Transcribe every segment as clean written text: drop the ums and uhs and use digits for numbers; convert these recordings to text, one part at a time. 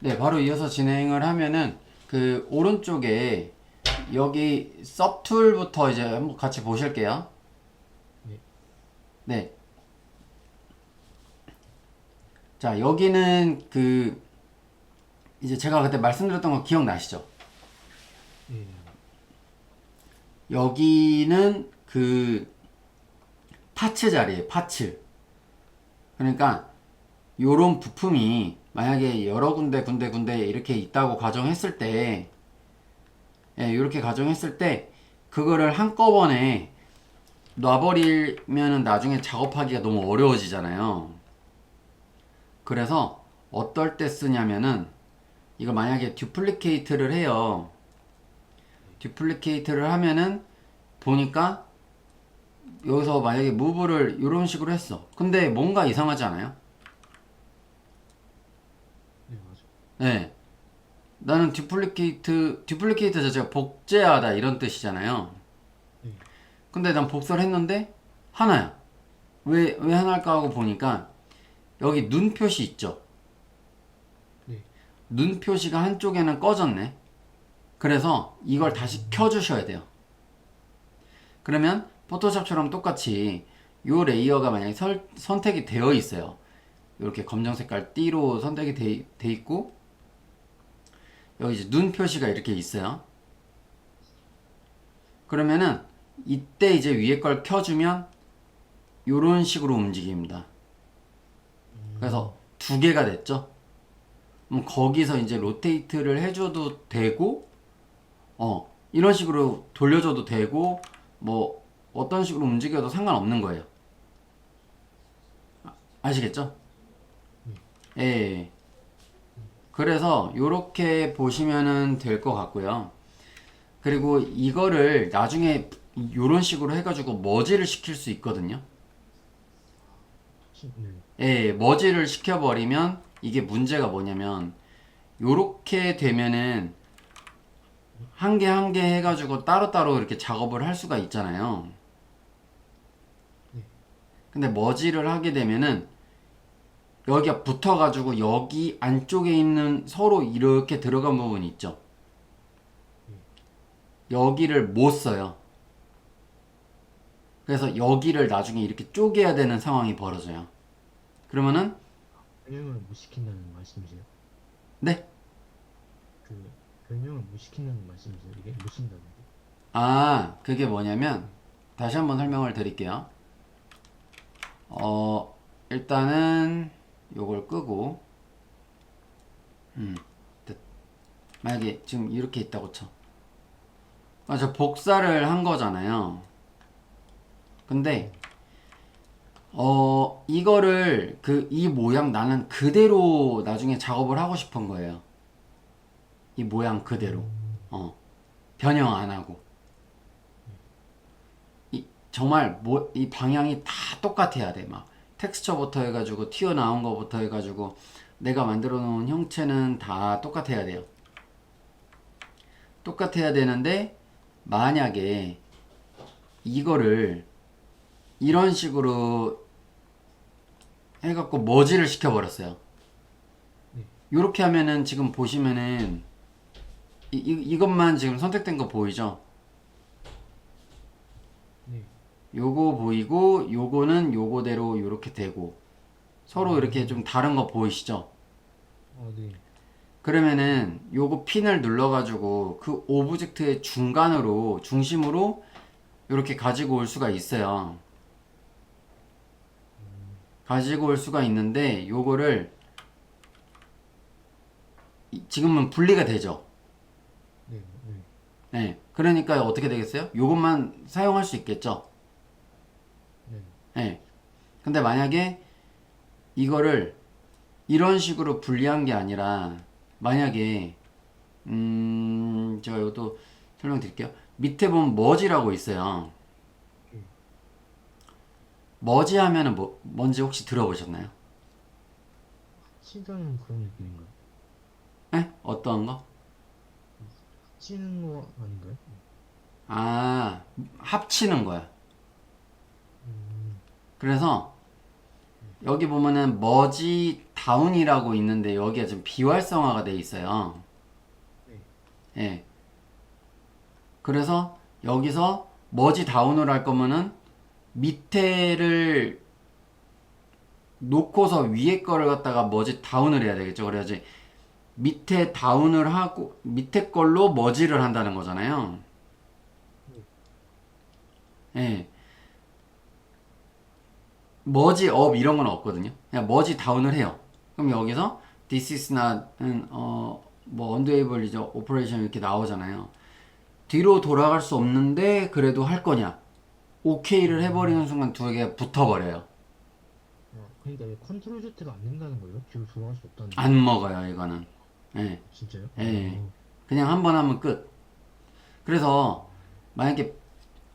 네, 바로 이어서 진행을 하면은 그 오른쪽에 여기 서툴부터 이제 한번 같이 보실게요. 네. 네. 자, 여기는 그 이제 제가 그때 말씀드렸던 거 기억나시죠? 예. 여기는 그 파츠 자리예요, 파츠. 그러니까 요런 부품이 만약에 여러 군데 이렇게 있다고 가정했을 때, 예, 이렇게 가정했을 때 그거를 한꺼번에 놔버리면은 나중에 작업하기가 너무 어려워지잖아요. 그래서 어떨 때 쓰냐면은 이거 만약에 듀플리케이트를 해요. 듀플리케이트를 하면은 보니까 여기서 만약에 무브를 이런 식으로 했어. 근데 뭔가 이상하지 않아요? 네, 맞아. 네. 나는 듀플리케이트 자체가 복제하다 이런 뜻이잖아요. 네. 근데 난 복사를 했는데 하나야. 왜 하나일까 하고 보니까 여기 눈 표시 있죠? 네. 눈 표시가 한쪽에는 꺼졌네. 그래서 이걸 다시 음. 켜주셔야 돼요. 그러면 포토샵처럼 똑같이 요 레이어가 만약에 선택이 되어 있어요. 이렇게 검정 색깔 띠로 선택이 돼 있고 여기 이제 눈 표시가 이렇게 있어요. 그러면은 이때 이제 위에 걸 켜주면 이런 식으로 움직입니다. 그래서 두 개가 됐죠. 그럼 거기서 이제 로테이트를 해줘도 되고, 이런 식으로 돌려줘도 되고, 뭐 어떤 식으로 움직여도 상관없는 거예요. 아시겠죠? 네. 예. 예. 그래서 이렇게 보시면은 될 것 같고요. 그리고 이거를 나중에 이런 식으로 해가지고 머지를 시킬 수 있거든요. 네. 예, 머지를 시켜버리면 이게 문제가 뭐냐면 요렇게 되면은 한 개 한 개 해가지고 따로따로 이렇게 작업을 할 수가 있잖아요. 네. 근데 머지를 하게 되면은 여기가 붙어가지고 여기 안쪽에 있는 서로 이렇게 들어간 부분이 있죠. 네. 여기를 못 써요. 그래서 여기를 나중에 이렇게 쪼개야 되는 상황이 벌어져요. 그러면은 변형을 못 시킨다는 말씀이세요? 네? 그 변형을 못 시킨다는 말씀이세요? 이게 못 쓴다는 게? 아, 그게 뭐냐면 다시 한번 설명을 드릴게요. 일단은 요걸 끄고 됐. 만약에 지금 이렇게 있다고 쳐. 저 복사를 한 거잖아요. 근데 네. 이거를 이 모양 나는 그대로 나중에 작업을 하고 싶은 거예요. 이 모양 그대로. 어, 변형 안 하고. 정말 이 방향이 다 똑같아야 돼. 막 텍스처부터 해가지고 튀어나온 거부터 해가지고 내가 만들어 놓은 형체는 다 똑같아야 돼요. 똑같아야 되는데 만약에 이거를 이런 식으로 해갖고 머지를 시켜버렸어요. 네. 이렇게 하면은 지금 보시면은 이것만 지금 선택된 거 보이죠? 네. 요거 보이고 요거는 요거대로 이렇게 되고 서로 이렇게 좀 다른 거 보이시죠? 네. 그러면은 요거 핀을 눌러가지고 그 오브젝트의 중심으로 이렇게 가지고 올 수가 있어요. 가지고 올 수가 있는데 요거를 지금은 분리가 되죠. 네. 네. 네. 그러니까 어떻게 되겠어요? 요것만 사용할 수 있겠죠. 네. 네. 근데 만약에 이거를 이런 식으로 분리한 게 아니라 만약에 제가 이것도 설명드릴게요. 밑에 보면 머지라고 있어요. 네. 머지 하면은 뭔지 혹시 들어보셨나요? 치다는 그런 느낌인가요? 네? 어떤 거? 치는 거 아닌가요? 아, 합치는 거야. 음. 그래서 네. 여기 보면은 머지 다운이라고 있는데 여기가 지금 비활성화가 돼 있어요. 네. 예. 그래서 여기서 머지 다운을 할 거면은 밑에를 놓고서 위에 거를 갖다가 머지 다운을 해야 되겠죠. 그래야지 밑에 다운을 하고 밑에 걸로 머지를 한다는 거잖아요. 예. 머지 업 이런 건 없거든요. 그냥 머지 다운을 해요. 그럼 여기서 this is not은 뭐 undoable operation 이렇게 나오잖아요. 뒤로 돌아갈 수 없는데 그래도 할 거냐? 오케이를 해버리는 순간 두 개가 붙어버려요. 그러니까 왜 컨트롤 Z가 안 된다는 거예요? 뒤로 돌아갈 수 없다는 거. 안 먹어요, 이거는. 예, 진짜요? 예. 그냥 한 번 하면 끝. 그래서 만약에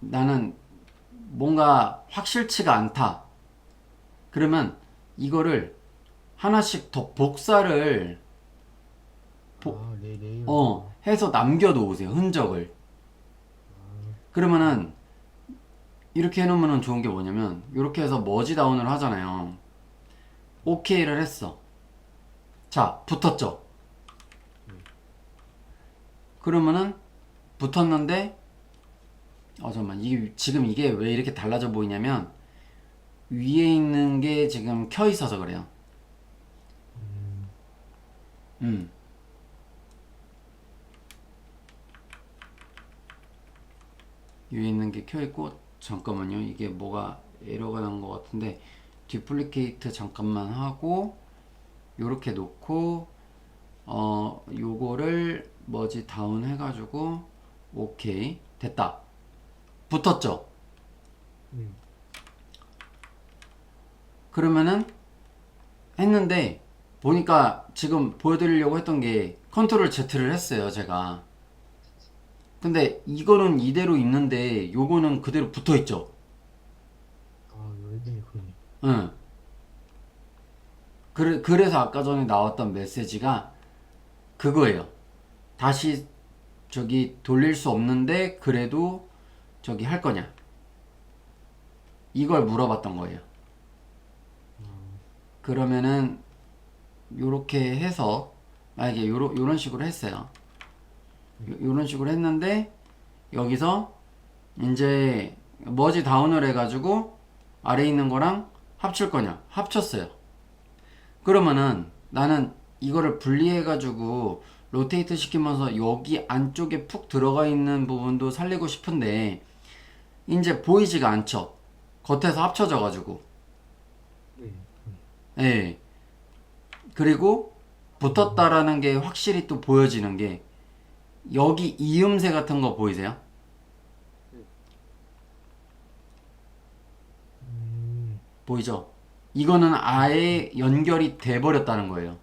나는 뭔가 확실치가 않다. 그러면 이거를 하나씩 더 복사를 레이어. 해서 남겨놓으세요. 흔적을. 그러면은 이렇게 해놓으면 좋은 게 뭐냐면 이렇게 해서 머지 다운을 하잖아요. 오케이를 했어. 자, 붙었죠? 그러면은 붙었는데 잠깐만, 이게 지금 이게 왜 이렇게 달라져 보이냐면 위에 있는 게 지금 켜 있어서 그래요. 음. 위에 있는 게 켜 있고, 잠깐만요. 이게 뭐가 에러가 난 것 같은데 디플리케이트 잠깐만 하고 요렇게 놓고 요거를 머지 다운 해가지고 오케이 됐다. 붙었죠? 그러면은 했는데 보니까 지금 보여드리려고 했던 게 컨트롤 Z를 했어요, 제가. 근데 이거는 이대로 있는데 요거는 그대로 붙어 있죠. 네, 그러네. 응. 그래서 아까 전에 나왔던 메시지가 그거예요. 다시 저기 돌릴 수 없는데 그래도 저기 할 거냐? 이걸 물어봤던 거예요. 그러면은 요렇게 해서 만약에 요런 식으로 했어요. 요런 식으로 했는데 여기서 이제 머지 다운을 해가지고 아래 있는 거랑 합칠 거냐? 합쳤어요. 그러면은 나는 이거를 분리해가지고 로테이트 시키면서 여기 안쪽에 푹 들어가 있는 부분도 살리고 싶은데 이제 보이지가 않죠. 겉에서 합쳐져가지고. 예. 그리고 붙었다라는 게 확실히 또 보여지는 게 여기 이음새 같은 거 보이세요? 보이죠? 이거는 아예 연결이 돼 버렸다는 거예요.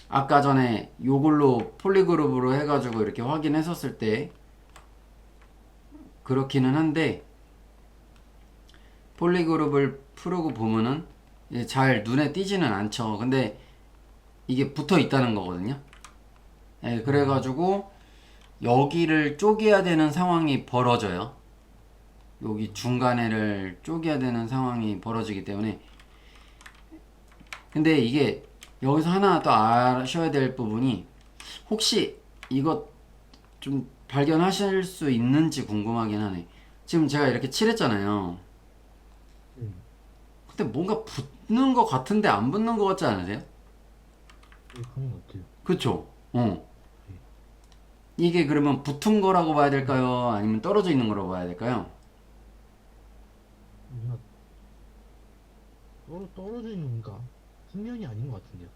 아까 전에 요걸로 폴리그룹으로 해가지고 이렇게 확인했었을 때 그렇기는 한데 폴리그룹을 풀고 보면은 잘 눈에 띄지는 않죠. 근데 이게 붙어 있다는 거거든요. 예, 그래가지고 여기를 쪼개야 되는 상황이 벌어져요. 여기 중간에를 쪼개야 되는 상황이 벌어지기 때문에. 근데 이게 여기서 하나 또 아셔야 될 부분이 혹시 이거 좀 발견하실 수 있는지 궁금하긴 하네. 지금 제가 이렇게 칠했잖아요. 근데 뭔가 붙는 것 같은데 안 붙는 것 같지 않으세요? 그런 것 같아요. 그쵸? 이게 그러면 붙은 거라고 봐야 될까요? 아니면 떨어져 있는 거라고 봐야 될까요? 뭔가 떨어져 있는 건가? 평면이 아닌 것 같은데요.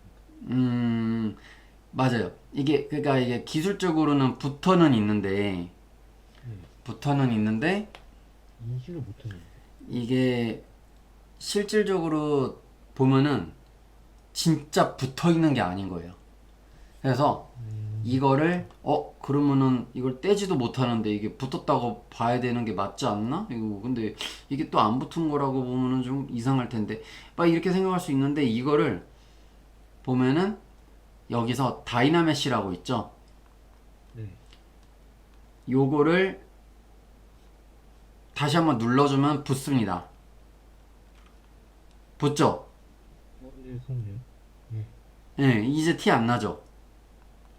맞아요. 그러니까 이게 기술적으로는 붙어는 있는데, 붙어는 있는데, 인식을 못하네요. 이게 실질적으로 보면은 진짜 붙어 있는 게 아닌 거예요. 그래서 이거를 그러면은 이걸 떼지도 못하는데 이게 붙었다고 봐야 되는 게 맞지 않나? 이거 근데 이게 또 안 붙은 거라고 보면은 좀 이상할 텐데 막 이렇게 생각할 수 있는데 이거를 보면은 여기서 다이나메시라고 있죠. 요거를 다시 한번 눌러주면 붙습니다. 붙죠? 네, 속네요. 네. 예, 이제 티 안 나죠?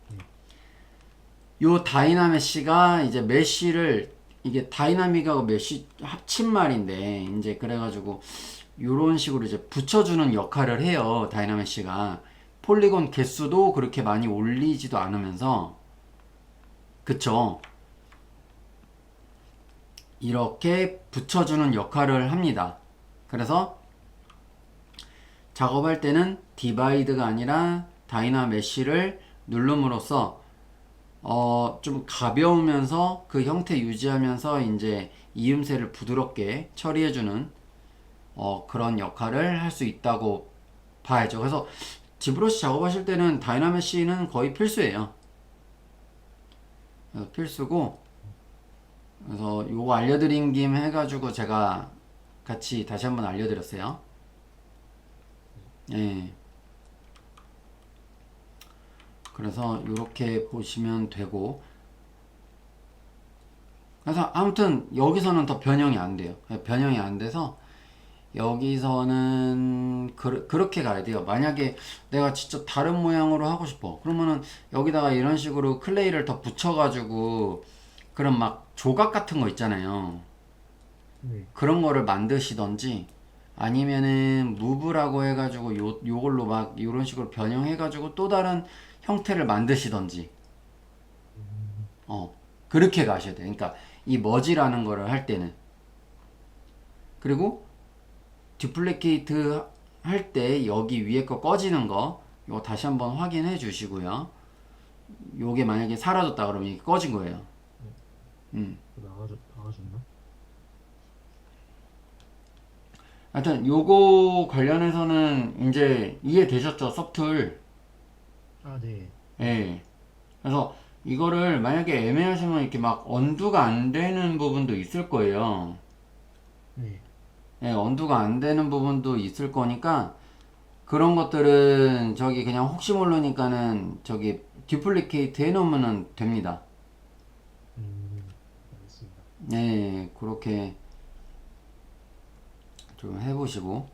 네. 요 다이나메시가 이제 메쉬를 이게 다이나믹하고 메쉬 합친 말인데 이제 그래가지고 요런 식으로 이제 붙여주는 역할을 해요. 다이나메시가 폴리곤 개수도 그렇게 많이 올리지도 않으면서 그쵸? 이렇게 붙여주는 역할을 합니다. 그래서 작업할 때는 디바이드가 아니라 다이나메쉬를 누름으로써 좀 가벼우면서 그 형태 유지하면서 이제 이음새를 부드럽게 처리해주는 그런 역할을 할 수 있다고 봐야죠. 그래서 지브러시 작업하실 때는 다이나메쉬는 거의 필수예요. 필수고 그래서 요거 알려드린 김 해가지고 제가 같이 다시 한번 알려드렸어요. 예. 그래서 이렇게 보시면 되고 그래서 아무튼 여기서는 더 변형이 안 돼요. 변형이 안 돼서 여기서는 그렇게 가야 돼요. 만약에 내가 진짜 다른 모양으로 하고 싶어 그러면은 여기다가 이런 식으로 클레이를 더 붙여가지고 그런 막 조각 같은 거 있잖아요. 네. 그런 거를 만드시던지 아니면은 무브라고 해가지고 요걸로 막 이런 식으로 변형해가지고 또 다른 형태를 만드시던지 그렇게 가셔야 돼요. 그러니까 이 머지라는 거를 할 때는 그리고 듀플리케이트 할 때 여기 위에 거 꺼지는 거 이거 다시 한번 확인해 주시고요. 요게 만약에 사라졌다 그러면 이게 꺼진 거예요. 나가셨나? 하여튼 요거 관련해서는 이제 이해되셨죠? 섭툴. 아, 네. 예. 그래서 이거를 만약에 애매하시면 이렇게 막 언두가 안 되는 부분도 있을 거예요. 네. 예, 언두가 안 되는 부분도 있을 거니까 그런 것들은 저기 그냥 혹시 모르니까는 저기 듀플리케이트 해놓으면 됩니다. 알겠습니다. 네, 그렇게 좀 해보시고.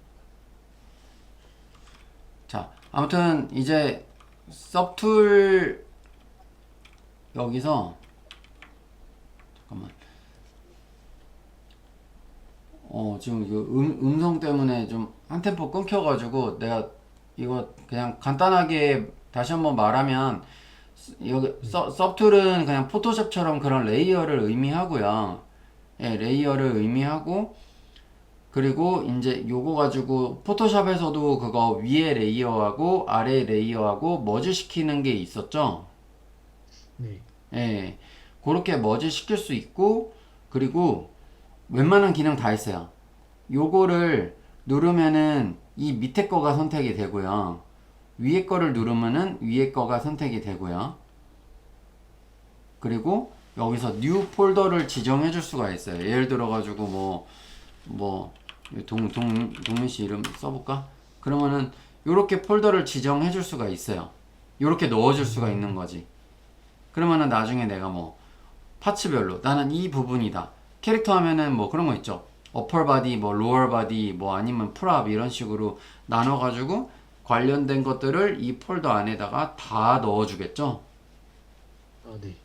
자, 아무튼 이제 섭툴 여기서 잠깐만. 지금 이거 음성 때문에 좀 한 템포 끊겨가지고 내가 이거 그냥 간단하게 다시 한번 말하면 여기 섭툴은 그냥 포토샵처럼 그런 레이어를 의미하고요. 예, 레이어를 의미하고 그리고 이제 요거 가지고 포토샵에서도 그거 위에 레이어하고 아래 레이어하고 머지 시키는 게 있었죠. 네. 예, 그렇게 머지 시킬 수 있고 그리고 웬만한 기능 다 있어요. 요거를 누르면은 이 밑에 거가 선택이 되고요. 위에 거를 누르면은 위에 거가 선택이 되고요. 그리고 여기서 뉴 폴더를 지정해 줄 수가 있어요. 예를 들어 가지고 동민 씨 이름 써볼까? 그러면은 요렇게 폴더를 지정해 줄 수가 있어요. 요렇게 넣어 줄 수가 있는 거지. 그러면은 나중에 내가 뭐 파츠별로 나는 이 부분이다. 캐릭터 하면은 뭐 그런 거 있죠. 어퍼 바디, 뭐 로어 바디, 뭐 아니면 풀업 이런 식으로 나눠 가지고 관련된 것들을 이 폴더 안에다가 다 넣어 주겠죠. 아, 네.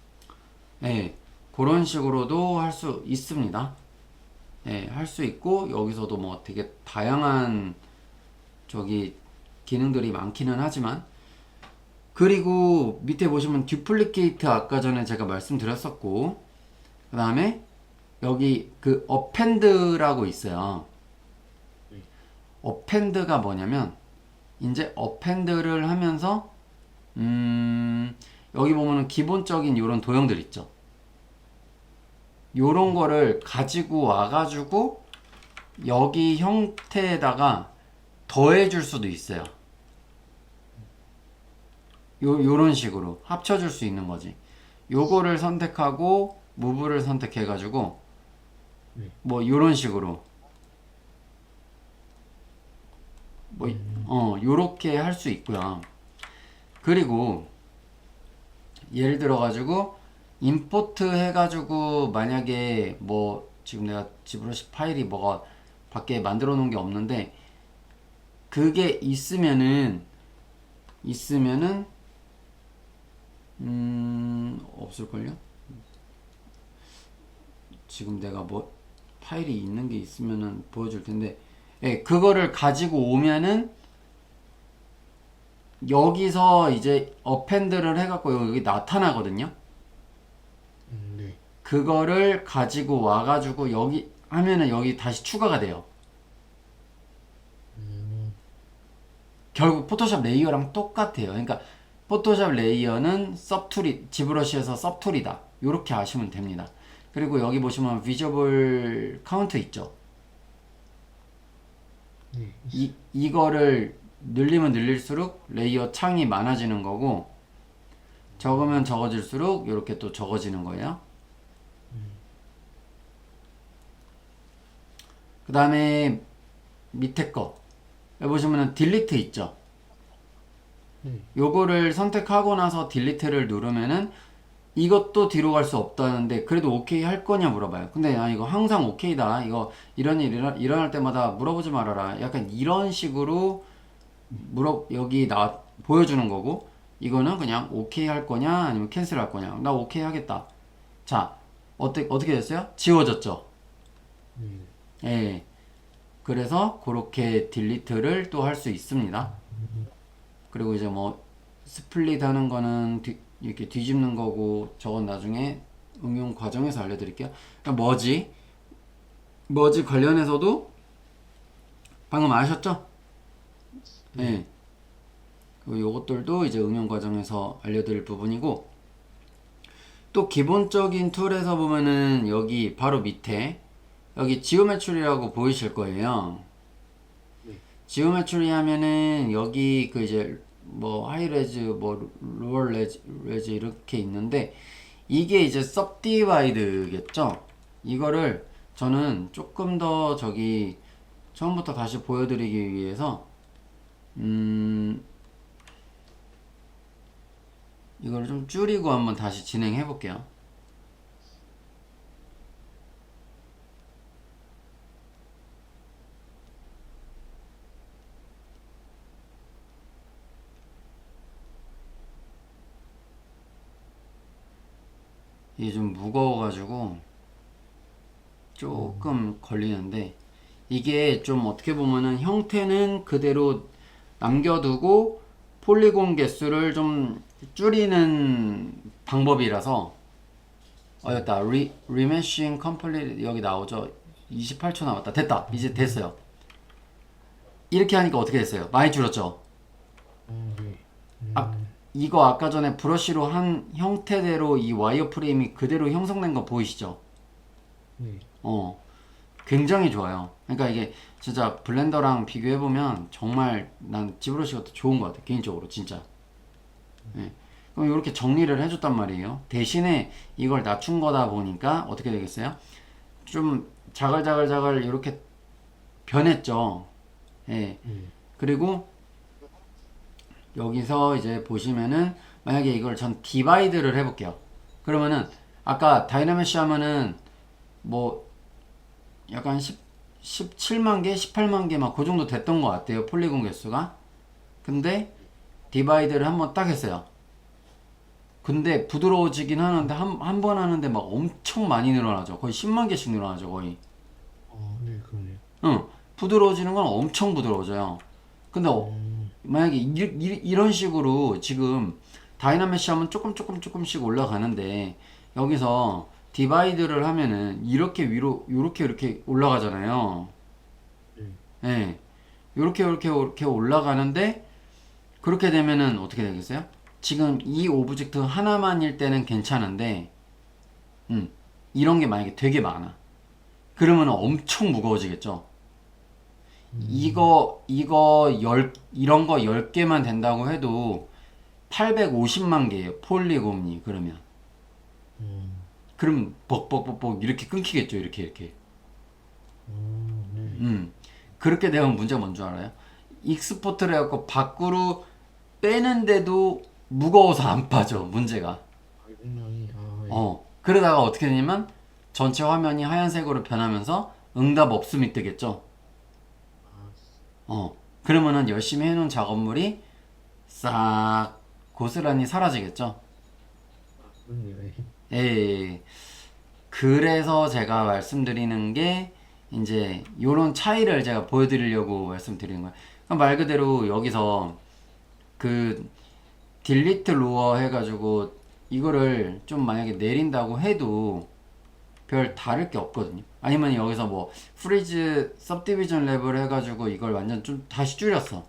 예. 그런 식으로도 할 수 있습니다. 예, 할 수 있고 여기서도 뭐 되게 다양한 저기 기능들이 많기는 하지만 그리고 밑에 보시면 듀플리케이트 아까 전에 제가 말씀드렸었고 그 다음에 여기 그 어펜드라고 있어요. 네. 어펜드가 뭐냐면 이제 어펜드를 하면서 여기 보면은 기본적인 요런 도형들 있죠. 요런 거를 가지고 와가지고 여기 형태에다가 더해줄 수도 있어요. 요런 식으로 합쳐줄 수 있는 거지. 요거를 선택하고 무브를 선택해가지고 네. 뭐 요런 식으로 뭐 요렇게 할 수 있고요. 그리고 예를 들어 가지고 임포트 해가지고 만약에 뭐 지금 내가 지브러시 파일이 뭐가 밖에 만들어 놓은 게 없는데 그게 있으면은 없을걸요? 지금 내가 뭐 파일이 있는 게 있으면은 보여줄 텐데, 예, 그거를 가지고 오면은 여기서 이제 어펜드를 해갖고 여기 나타나거든요. 네. 그거를 가지고 와가지고 여기 하면은 여기 다시 추가가 돼요. 결국 포토샵 레이어랑 똑같아요. 그러니까 포토샵 레이어는 섭툴이, 지브러시에서 섭툴이다. 이렇게 아시면 됩니다. 그리고 여기 보시면 비저블 카운트 있죠. 네. 이거를 늘리면 늘릴수록 레이어 창이 많아지는 거고, 적으면 적어질수록 이렇게 또 적어지는 거예요. 그 다음에 밑에 거 여기 보시면은 딜리트 있죠. 네. 요거를 선택하고 나서 딜리트를 누르면은 이것도 뒤로 갈 수 없다는데 그래도 오케이 할 거냐 물어봐요. 근데 나 이거 항상 오케이다. 이거 이런 일 일어날 때마다 물어보지 말아라. 약간 이런 식으로 여기 보여주는 거고, 이거는 그냥 오케이 할 거냐 아니면 캔슬 할 거냐. 나 오케이 하겠다. 자, 어떻게 됐어요? 지워졌죠? 네. 예. 그래서 그렇게 딜리트를 또 할 수 있습니다. 그리고 이제 뭐 스플릿 하는 거는 이렇게 뒤집는 거고, 저건 나중에 응용 과정에서 알려드릴게요. 그러니까 머지 관련해서도 방금 아셨죠? 예. 그리고 요것들도 이제 응용 과정에서 알려드릴 부분이고, 또 기본적인 툴에서 보면은 여기 바로 밑에 여기 지오메트리라고 보이실 거예요. 네. 지오메트리 하면은 여기 그 이제 뭐 하이레즈 뭐 로어 레즈 이렇게 있는데, 이게 이제 सब디바이드겠죠. 이거를 저는 조금 더 처음부터 다시 보여드리기 위해서 이거를 좀 줄이고 한번 다시 진행해 볼게요. 이게 좀 무거워가지고 조금 걸리는데, 이게 좀 어떻게 보면은 형태는 그대로 남겨두고 폴리곤 개수를 좀 줄이는 방법이라서. 여기다 리메싱 컴플릿 여기 나오죠. 28초 남았다. 됐다. 이제 됐어요. 이렇게 하니까 어떻게 됐어요? 많이 줄었죠? 네. 이거 아까 전에 브러쉬로 한 형태대로 이 와이어 프레임이 그대로 형성된 거 보이시죠? 네. 굉장히 좋아요. 그러니까 이게 진짜 블렌더랑 비교해보면 정말 난 지브러쉬가 더 좋은 것 같아. 개인적으로 진짜. 예. 그럼 이렇게 정리를 해줬단 말이에요. 대신에 이걸 낮춘 거다 보니까 어떻게 되겠어요? 좀 자글자글자글 이렇게 변했죠. 예. 그리고 여기서 이제 보시면은 만약에 이걸 전 디바이드를 해볼게요. 그러면은 아까 다이나메시 하면은 뭐 약간 17만 개, 18만 개 막 그 정도 됐던 것 같아요. 폴리곤 개수가. 근데 디바이드를 한번 딱 했어요. 근데 부드러워지긴 하는데 한 번 하는데 막 엄청 많이 늘어나죠. 거의 10만 개씩 늘어나죠, 거의. 네, 그러네요. 응, 부드러워지는 건 엄청 부드러워져요. 근데 만약에 이런 식으로 지금 다이나메시 하면 조금씩 올라가는데, 여기서 디바이드를 하면은 이렇게 위로 이렇게 올라가잖아요. 예. 이렇게 올라가는데, 그렇게 되면은 어떻게 되겠어요? 지금 이 오브젝트 하나만일 때는 괜찮은데, 이런 게 만약에 되게 많아. 그러면 엄청 무거워지겠죠? 이런 거 10개만 된다고 해도 850만 개예요. 폴리곤이. 그러면. 그럼 벅벅벅벅 이렇게 끊기겠죠. 이렇게. 네. 그렇게 되면 문제가 뭔 줄 알아요? 익스포트를 해갖고 밖으로 빼는데도 무거워서 안 빠져. 문제가. 용량이 그러다가 어떻게 되냐면 전체 화면이 하얀색으로 변하면서 응답 없음이 뜨겠죠. 그러면은 열심히 해놓은 작업물이 싹 고스란히 사라지겠죠. 그렇네요. 예. 그래서 제가 말씀드리는 게 이제 요런 차이를 제가 보여드리려고 말씀드리는 거예요. 그러니까 말 그대로 여기서 그 딜리트 로어 해가지고 이거를 좀 만약에 내린다고 해도 별 다를 게 없거든요. 아니면 여기서 뭐 프리즈 सब디비전 레벨 해가지고 이걸 완전 좀 다시 줄였어.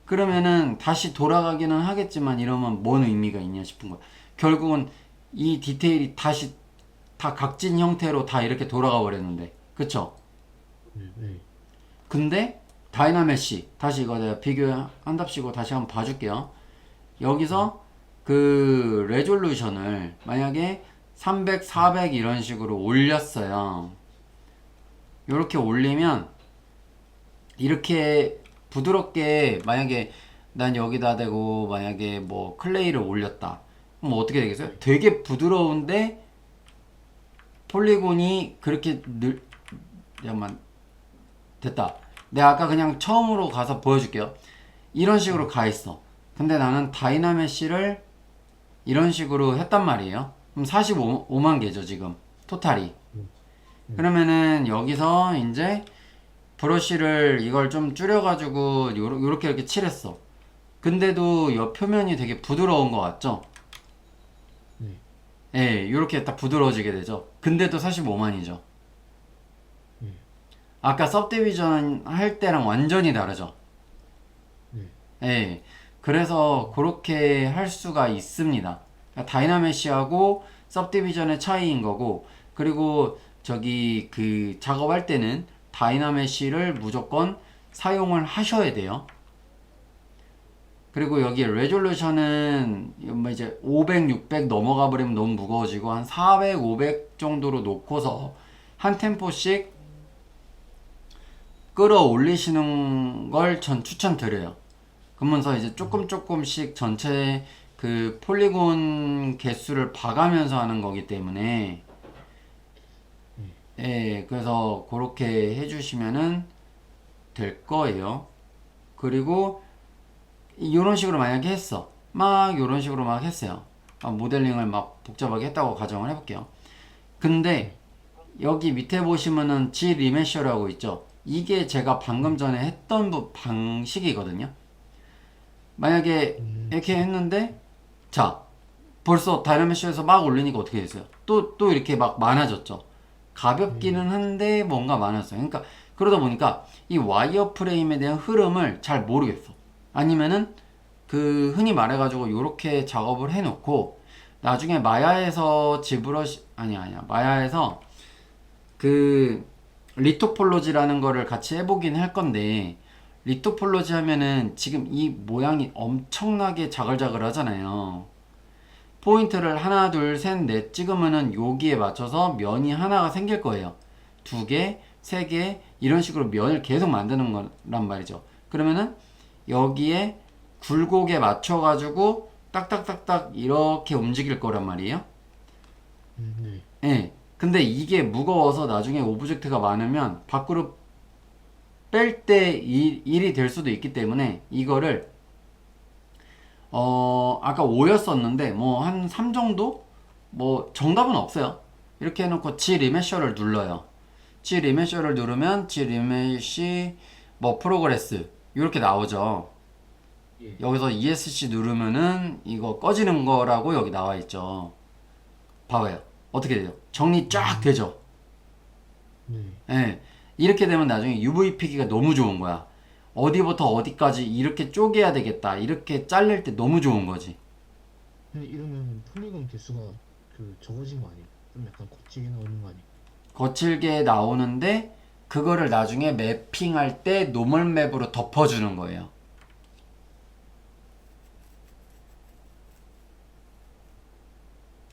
그러면은 다시 돌아가기는 하겠지만 이러면 뭔 의미가 있냐 싶은 거야. 결국은 이 디테일이 다시 다 각진 형태로 다 이렇게 돌아가 버렸는데, 그쵸? 네. 근데 다이나메시 다시 이거 내가 비교한답시고 다시 한번 봐줄게요. 여기서 그 레졸루션을 만약에 300, 400 이런 식으로 올렸어요. 이렇게 올리면 이렇게 부드럽게 만약에 난 여기다 대고 만약에 뭐 클레이를 올렸다. 그럼 어떻게 되겠어요? 되게 부드러운데 폴리곤이 그렇게 잠깐만 됐다. 내가 아까 그냥 처음으로 가서 보여줄게요. 이런 식으로 가 있어. 근데 나는 다이나메시를 이런 식으로 했단 말이에요. 그럼 45만 개죠 지금 토탈이. 그러면은 여기서 이제 브러쉬를 이걸 좀 줄여가지고 요렇게 이렇게 칠했어. 근데도 옆 표면이 되게 부드러운 것 같죠? 네. 예, 요렇게 딱 부드러워지게 되죠. 근데도 45만이죠. 아까 सब디비전 할 때랑 완전히 다르죠. 네. 예. 그래서 그렇게 할 수가 있습니다. 그러니까 다이나메시하고 सब디비전의 차이인 거고, 그리고 저기 그 작업할 때는 다이나메시를 무조건 사용을 하셔야 돼요. 그리고 여기 레졸루션은 뭐 이제 500, 600 넘어가 버리면 너무 무거워지고 한 400, 500 정도로 놓고서 한 템포씩 끌어올리시는 걸 전 추천드려요. 그러면서 이제 조금씩 전체 그 폴리곤 개수를 봐가면서 하는 거기 때문에 예, 그래서 그렇게 해주시면은 될 거예요. 그리고 이런 식으로 만약에 했어. 막 이런 식으로 막 했어요. 모델링을 막 복잡하게 했다고 가정을 해볼게요. 근데 여기 밑에 보시면은 G 리메셔라고 있죠. 이게 제가 방금 전에 했던 방식이거든요. 만약에 이렇게 했는데 자 벌써 다이나메시에서 막 올리니까 어떻게 됐어요? 또 이렇게 막 많아졌죠. 가볍기는 한데 뭔가 많았어요. 그러니까 그러다 보니까 이 와이어 프레임에 대한 흐름을 잘 모르겠어. 아니면은 그 흔히 말해가지고 이렇게 작업을 해놓고 나중에 마야에서 지브러시 아니야 마야에서 그 리토폴로지라는 거를 같이 해보긴 할 건데 리토폴로지 하면은 지금 이 모양이 엄청나게 자글자글 하잖아요. 포인트를 하나 둘 셋 넷 찍으면은 여기에 맞춰서 면이 하나가 생길 거예요. 두 개, 세 개 이런 식으로 면을 계속 만드는 거란 말이죠. 그러면은 여기에 굴곡에 맞춰가지고 딱딱딱딱 이렇게 움직일 거란 말이에요. 네. 예. 근데 이게 무거워서 나중에 오브젝트가 많으면 밖으로 뺄 때 일이 될 수도 있기 때문에 이거를 아까 5였었는데 뭐 한 3 정도? 뭐 정답은 없어요. 이렇게 해놓고 G 리메셔를 눌러요. G 리메셔를 누르면 G 리메시 뭐 프로그레스 이렇게 나오죠. 예. 여기서 ESC 누르면은 이거 꺼지는 거라고 여기 나와 있죠. 봐봐요. 어떻게 돼요? 정리 쫙 되죠. 네. 예. 이렇게 되면 나중에 UVP기가 너무 좋은 거야. 어디부터 어디까지 이렇게 쪼개야 되겠다. 이렇게 잘릴 때 너무 좋은 거지. 근데 이러면 폴리곤 개수가 그 적어진 거 아니에요? 좀 약간 거치게 나오는 거 아니에요? 거칠게 나오는데 그거를 나중에 매핑할 때 노멀 맵으로 덮어주는 거예요.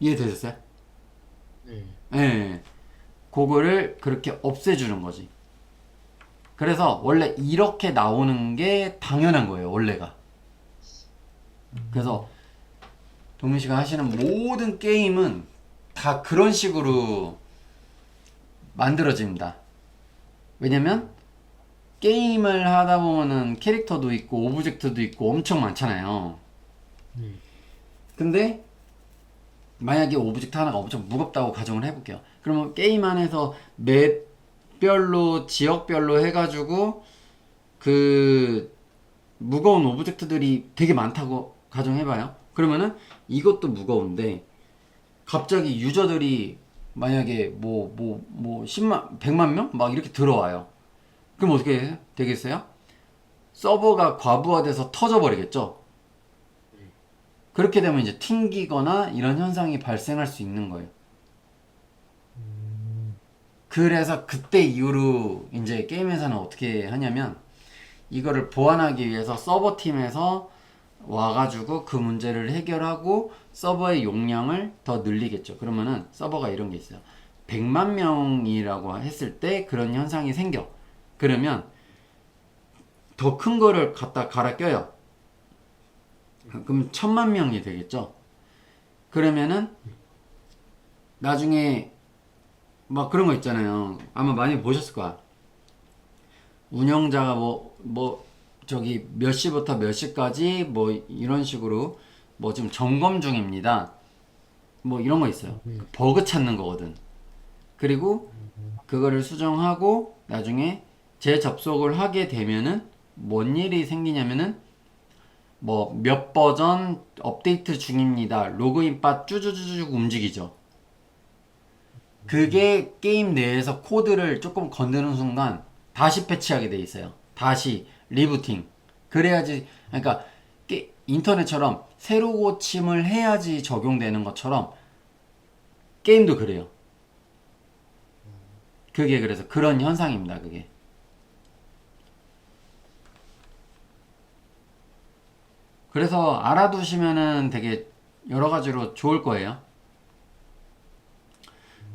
이해되셨어요? 네. 예. 그거를 그렇게 없애주는 거지. 그래서 원래 이렇게 나오는 게 당연한 거예요, 원래가. 그래서 동민 씨가 하시는 모든 게임은 다 그런 식으로 만들어집니다. 왜냐면 게임을 하다 보면은 캐릭터도 있고 오브젝트도 있고 엄청 많잖아요. 네. 근데 만약에 오브젝트 하나가 엄청 무겁다고 가정을 해볼게요. 그러면 게임 안에서 맵별로 지역별로 해가지고 그 무거운 오브젝트들이 되게 많다고 가정해봐요. 그러면은 이것도 무거운데 갑자기 유저들이 만약에 10만, 100만 명? 막 이렇게 들어와요. 그럼 어떻게 되겠어요? 서버가 과부하돼서 터져버리겠죠? 그렇게 되면 이제 튕기거나 이런 현상이 발생할 수 있는 거예요. 그래서 그때 이후로 이제 게임 회사는 어떻게 하냐면 이거를 보완하기 위해서 서버팀에서 와가지고 그 문제를 해결하고 서버의 용량을 더 늘리겠죠. 그러면은 서버가 이런 게 있어요. 100만 명이라고 했을 때 그런 현상이 생겨. 그러면 더 큰 거를 갖다 갈아 껴요. 그럼 1000만 명이 되겠죠. 그러면은 나중에 막 그런 거 있잖아요. 아마 많이 보셨을 거야. 운영자가 저기 몇 시부터 몇 시까지 뭐 이런 식으로 뭐 지금 점검 중입니다. 뭐 이런 거 있어요. 네. 버그 찾는 거거든. 그리고 그거를 수정하고 나중에 재접속을 하게 되면은 뭔 일이 생기냐면은 뭐 몇 버전 업데이트 중입니다. 로그인 바 쭈쭈쭈쭈 움직이죠. 그게 게임 내에서 코드를 조금 건드는 순간 다시 패치하게 돼 있어요. 다시 리부팅. 그래야지, 그러니까 인터넷처럼 새로 고침을 해야지 적용되는 것처럼 게임도 그래요. 그게 그래서 그런 현상입니다. 그게. 그래서 알아두시면은 되게 여러 가지로 좋을 거예요.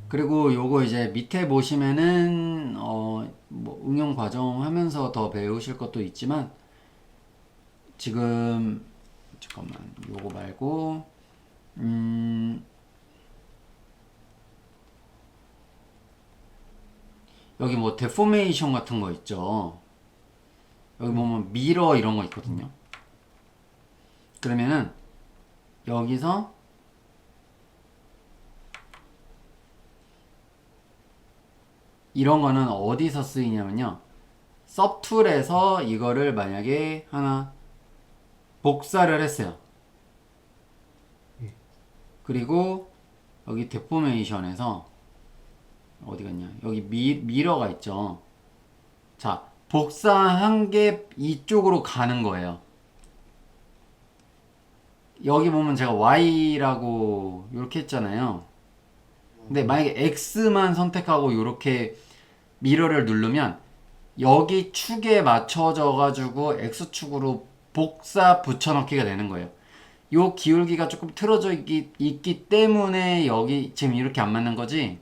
그리고 요거 이제 밑에 보시면은 뭐 응용 과정 하면서 더 배우실 것도 있지만 지금 잠깐만 요거 말고 여기 뭐 데포메이션 같은 거 있죠. 여기 보면 미러 이런 거 있거든요. 그러면은 여기서 이런 거는 어디서 쓰이냐면요. 섭툴에서 이거를 만약에 하나 복사를 했어요. 그리고 여기 데포메이션에서 어디 갔냐? 여기 미러가 있죠. 자, 복사한 게 이쪽으로 가는 거예요. 여기 보면 제가 Y라고 이렇게 했잖아요. 근데 만약에 X만 선택하고 이렇게 미러를 누르면 여기 축에 맞춰져 가지고 X축으로 복사 붙여넣기가 되는 거예요. 요 기울기가 조금 틀어져 있기 때문에 여기 지금 이렇게 안 맞는 거지.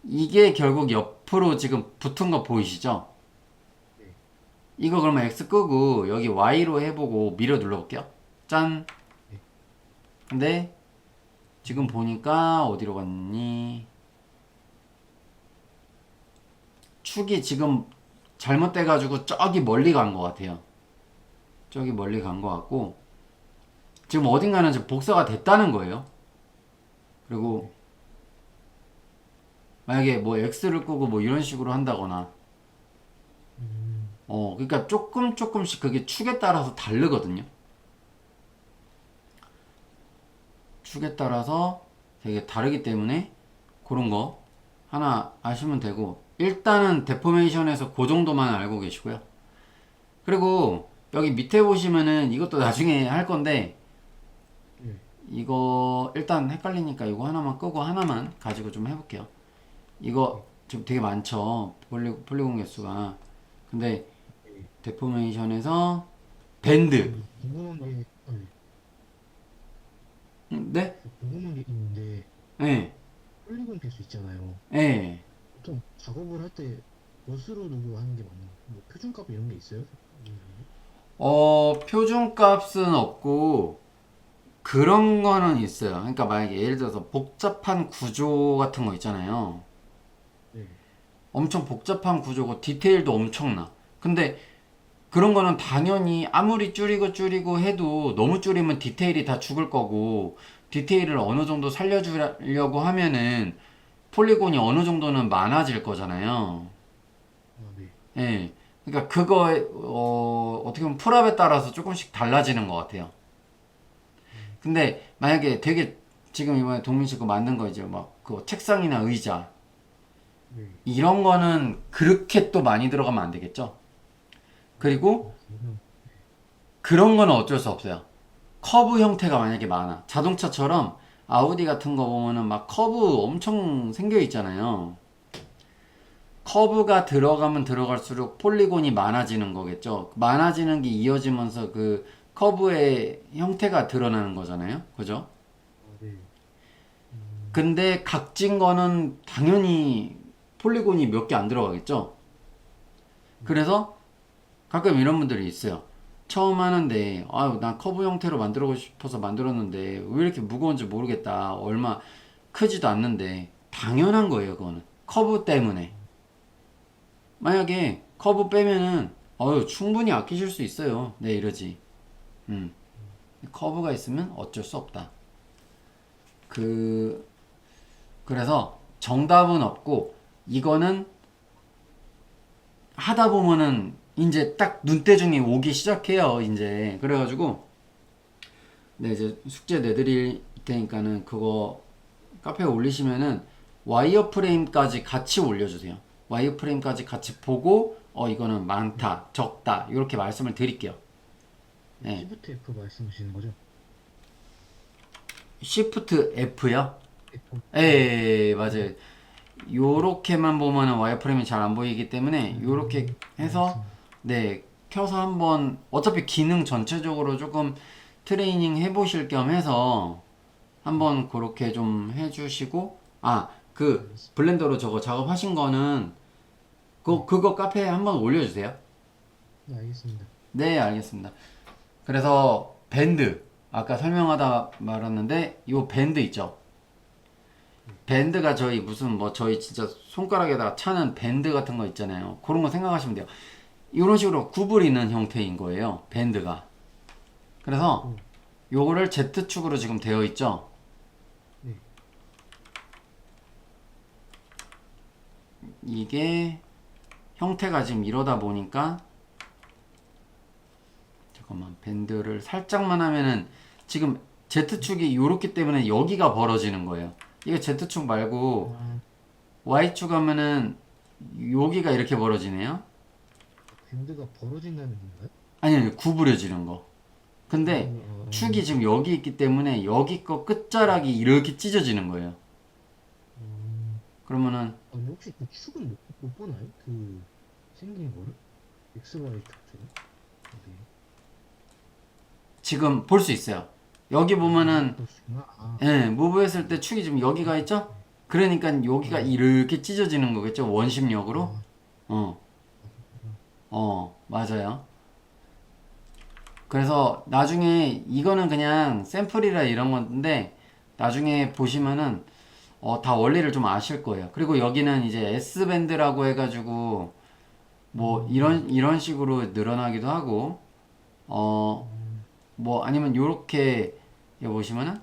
이게 결국 옆으로 지금 붙은 거 보이시죠? 이거 그러면 X 끄고 여기 Y로 해보고 미러 눌러볼게요. 짠. 근데 지금 보니까 어디로 갔니? 축이 지금 잘못돼가지고 저기 멀리 간 것 같아요. 저기 멀리 간 것 같고 지금 어딘가는 지금 복사가 됐다는 거예요. 그리고 만약에 뭐 X를 끄고 뭐 이런 식으로 한다거나 그러니까 조금씩 그게 축에 따라서 다르거든요. 축에 따라서 되게 다르기 때문에 그런 거 하나 아시면 되고 일단은 데포메이션에서 그 정도만 알고 계시고요. 그리고 여기 밑에 보시면은 이것도 나중에 할 건데 이거 일단 헷갈리니까 이거 하나만 끄고 하나만 가지고 좀 해볼게요. 이거 지금 되게 많죠. 폴리곤 개수가. 근데 데포메이션에서 밴드. 궁금한 게, 네? 궁금한 게 있는데, 네. 폴리곤 개수 있잖아요. 네. 보통 작업을 할 때 몇으로 두고 하는 게 맞나요? 뭐 표준값 이런 게 있어요? 표준값은 없고 그런 거는 있어요. 그러니까 만약에 예를 들어서 복잡한 구조 같은 거 있잖아요. 네. 엄청 복잡한 구조고 디테일도 엄청나. 근데 그런 거는 당연히 아무리 줄이고 해도 너무 줄이면 디테일이 다 죽을 거고 디테일을 어느 정도 살려주려고 하면은 폴리곤이 어느 정도는 많아질 거잖아요. 아, 네. 예. 그러니까 그거에 어떻게 보면 풀업에 따라서 조금씩 달라지는 것 같아요. 근데 만약에 되게 지금 이번에 동민 씨가 만든 거 이제 막 그 책상이나 의자 네. 이런 거는 그렇게 또 많이 들어가면 안 되겠죠. 그리고 그러면 그런 거는 어쩔 수 없어요. 커브 형태가 만약에 많아. 자동차처럼 아우디 같은 거 보면은 막 커브 엄청 생겨 있잖아요. 커브가 들어가면 들어갈수록 폴리곤이 많아지는 거겠죠. 많아지는 게 이어지면서 그 커브의 형태가 드러나는 거잖아요. 그죠? 아, 네. 근데 각진 거는 당연히 폴리곤이 몇 개 안 들어가겠죠. 그래서 가끔 이런 분들이 있어요. 처음 하는데 아유 난 커브 형태로 만들고 싶어서 만들었는데 왜 이렇게 무거운지 모르겠다. 얼마 크지도 않는데 당연한 거예요. 그거는 커브 때문에. 만약에 커브 빼면은 어유 충분히 아끼실 수 있어요. 네 이러지. 음. 커브가 있으면 어쩔 수 없다. 그 그래서 정답은 없고 이거는 하다 보면은 이제 딱 눈대중이 오기 시작해요. 이제 그래가지고 네 이제 숙제 내드릴 테니까는 그거 카페에 올리시면은 와이어 프레임까지 같이 올려주세요. 와이어 프레임까지 같이 보고 이거는 많다, 적다 이렇게 말씀을 드릴게요. 네. 시프트 F 말씀하시는 거죠? Shift F요? F. 예, 맞아요. 요렇게만 보면은 와이어프레임이 잘 안 보이기 때문에 요렇게 해서 알겠습니다. 네 켜서 한번 어차피 기능 전체적으로 조금 트레이닝 해보실 겸 해서 한번 그렇게 좀 해주시고 그 블렌더로 저거 작업하신 거는 그거 카페에 한번 올려주세요. 네, 알겠습니다. 네 알겠습니다. 그래서 밴드 아까 설명하다 말았는데 요 밴드 있죠. 밴드가 저희 무슨 뭐 저희 진짜 손가락에다가 차는 밴드 같은 거 있잖아요. 그런 거 생각하시면 돼요. 이런 식으로 구부리는 형태인 거예요. 밴드가. 그래서 오, 요거를 Z축으로 지금 되어 있죠. 네. 이게 형태가 지금 이러다 보니까 잠깐만 밴드를 살짝만 하면은 지금 Z축이 요렇기 때문에 여기가 벌어지는 거예요. 이거 Z축 말고 아, Y축 하면은 여기가 이렇게 벌어지네요. 밴드가 벌어진다는 건가요? 아니 구부려지는 거. 근데 축이 지금 여기 있기 때문에 여기 거 끝자락이 이렇게 찢어지는 거예요. 그러면은 근데 혹시 그 축은 못 보나요? 그 생긴 거를? XY 축처럼? 네. 지금 볼 수 있어요. 여기 보면은 그렇구나. 아, 예, 무브 했을 때 축이 지금 여기가 있죠? 그러니까 여기가 이렇게 찢어지는 거겠죠? 원심력으로? 아, 어, 맞아요. 그래서 나중에 이거는 그냥 샘플이라 이런 건데 나중에 보시면은 다 원리를 좀 아실 거예요. 그리고 여기는 이제 S밴드라고 해가지고 뭐 이런 식으로 늘어나기도 하고 뭐 아니면 요렇게 여기 보시면은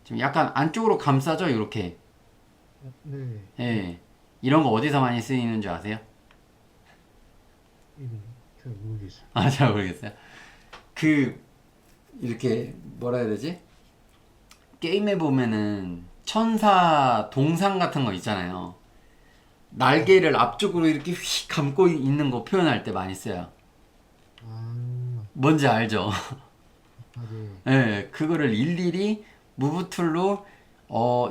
지금 약간 안쪽으로 감싸죠 요렇게. 네. 예. 이런 거 어디서 많이 쓰이는 줄 아세요? 이거 잘 모르겠어요. 잘 모르겠어요. 그 이렇게 뭐라 해야 되지? 게임에 보면은 천사 동상 같은 거 있잖아요. 날개를 앞쪽으로 이렇게 휙 감고 있는 거 표현할 때 많이 써요. 아, 뭔지 알죠? 네. 예, 그거를 일일이 무브 툴로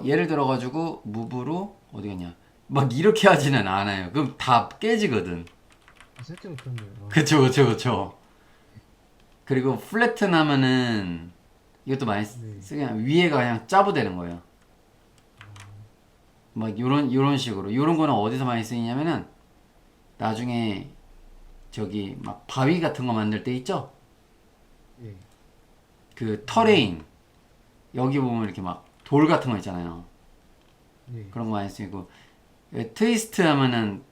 예를 들어 가지고 무브로 어디 갔냐? 막 이렇게 하지는 않아요. 그럼 다 깨지거든. 생각해보면 그렇네요. 그쵸. 그리고 플래튼 하면은 이것도 많이 네. 쓰면 위에가 그냥 짜부되는 거예요. 막 요런 식으로. 요런 거는 어디서 많이 쓰이냐면은 나중에 저기 막 바위 같은 거 만들 때 있죠? 네. 그 터레인 여기 보면 이렇게 막 돌 같은 거 있잖아요. 네. 그런 거 많이 쓰이고 트위스트 하면은